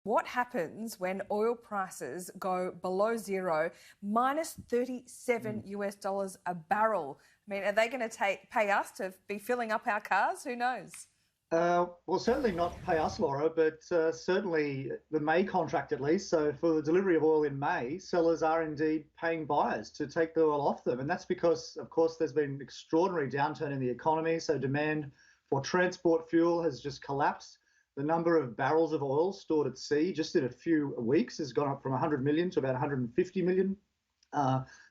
What happens when oil prices go below zero, minus 37 US dollars a barrel? I mean, are they going to pay us to be filling up our cars? Who knows? Well, certainly not pay us, Laura, but certainly the May contract at least. So for the delivery of oil in May, sellers are indeed paying buyers to take the oil off them. And that's because, of course, there's been an extraordinary downturn in the economy. So demand for transport fuel has just collapsed. The number of barrels of oil stored at sea just in a few weeks has gone up from 100 million to about 150 million.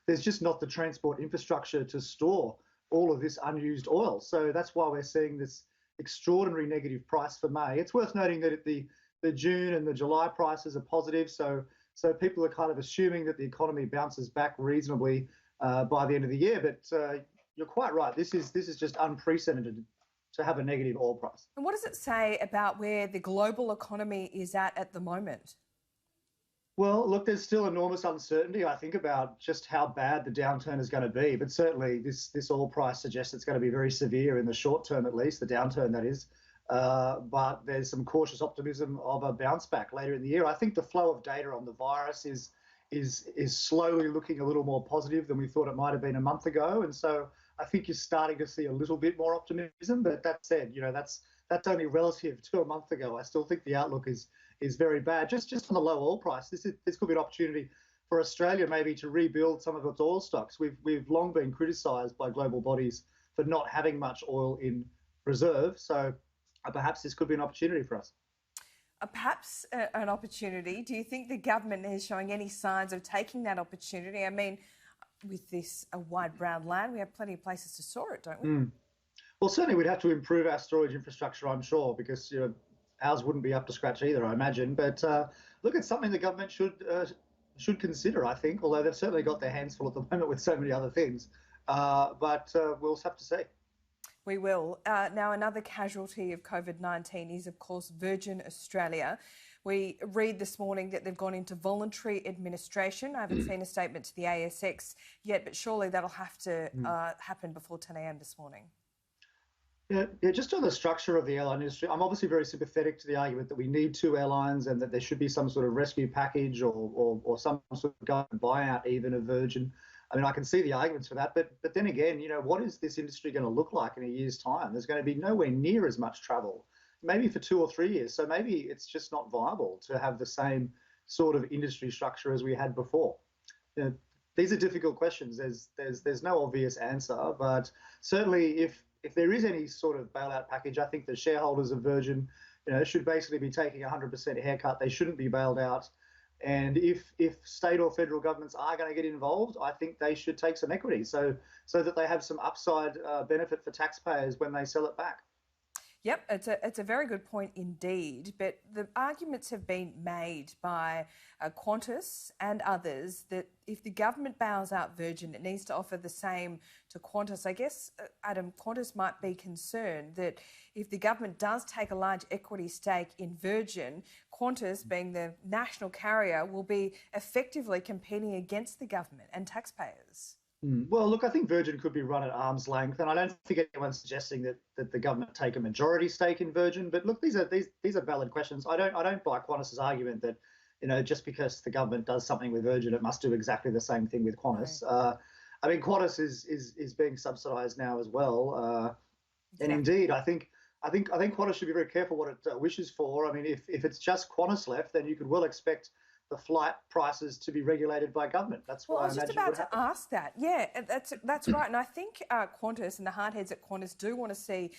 There's just not the transport infrastructure to store all of this unused oil. So that's why we're seeing this extraordinary negative price for May. It's worth noting that the June and the July prices are positive, so people are kind of assuming that the economy bounces back reasonably by the end of the year. But you're quite right. This is just unprecedented to have a negative oil price. And what does it say about where the global economy is at the moment? Well, look, there's still enormous uncertainty, I think, about just how bad the downturn is going to be. But certainly this oil price suggests it's going to be very severe in the short term, at least, the downturn, that is. But there's some cautious optimism of a bounce back later in the year. I think the flow of data on the virus is slowly looking a little more positive than we thought it might have been a month ago. And so I think you're starting to see a little bit more optimism. But that said, that's only relative to a month ago. I still think the outlook is very bad. Just on the low oil price, this could be an opportunity for Australia maybe to rebuild some of its oil stocks. We've long been criticised by global bodies for not having much oil in reserve. So perhaps this could be an opportunity for us. Perhaps an opportunity. Do you think the government is showing any signs of taking that opportunity? I mean, with this wide brown land, we have plenty of places to store it, don't we? Well, certainly we'd have to improve our storage infrastructure, I'm sure, because ours wouldn't be up to scratch either, I imagine. But look, it's something the government should consider, I think, although they've certainly got their hands full at the moment with so many other things. But we'll have to see. We will. Now, another casualty of COVID-19 is, of course, Virgin Australia. We read this morning that they've gone into voluntary administration. I haven't seen a statement to the ASX yet, but surely that'll have to happen before 10 a.m. this morning. Yeah, just on the structure of the airline industry, I'm obviously very sympathetic to the argument that we need two airlines and that there should be some sort of rescue package or some sort of government buyout even of Virgin. I mean, I can see the arguments for that, but then again, what is this industry going to look like in a year's time? There's going to be nowhere near as much travel, maybe for 2 or 3 years. So maybe it's just not viable to have the same sort of industry structure as we had before. These are difficult questions. There's no obvious answer, but certainly if there is any sort of bailout package, I think the shareholders of Virgin, should basically be taking a 100% haircut. They shouldn't be bailed out. And if state or federal governments are going to get involved, I think they should take some equity so that they have some upside benefit for taxpayers when they sell it back. Yep, it's a very good point indeed. But the arguments have been made by Qantas and others that if the government bails out Virgin, it needs to offer the same to Qantas. I guess, Adam, Qantas might be concerned that if the government does take a large equity stake in Virgin, Qantas, being the national carrier, will be effectively competing against the government and taxpayers. Well, look, I think Virgin could be run at arm's length, and I don't think anyone's suggesting that the government take a majority stake in Virgin. But look, these are valid questions. I don't buy Qantas's argument that just because the government does something with Virgin, it must do exactly the same thing with Qantas. Right. I mean, Qantas is being subsidised now as well, and indeed, I think Qantas should be very careful what it wishes for. I mean, if it's just Qantas left, then you could well expect the flight prices to be regulated by government. That's what I was just about to ask that. Yeah, that's right. And I think Qantas and the hardheads at Qantas do want to see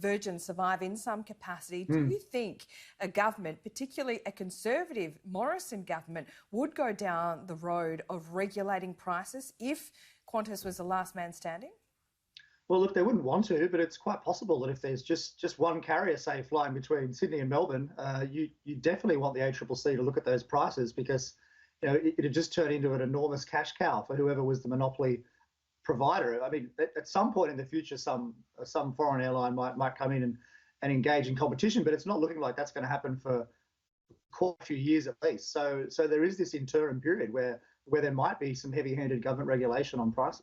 Virgin survive in some capacity. Do you think a government, particularly a Conservative Morrison government, would go down the road of regulating prices if Qantas was the last man standing? Well, look, they wouldn't want to, but it's quite possible that if there's just one carrier, say, flying between Sydney and Melbourne, you definitely want the ACCC to look at those prices because it'd just turn into an enormous cash cow for whoever was the monopoly provider. I mean, at some point in the future, some foreign airline might come in and engage in competition, but it's not looking like that's going to happen for quite a few years at least. So there is this interim period where there might be some heavy-handed government regulation on prices.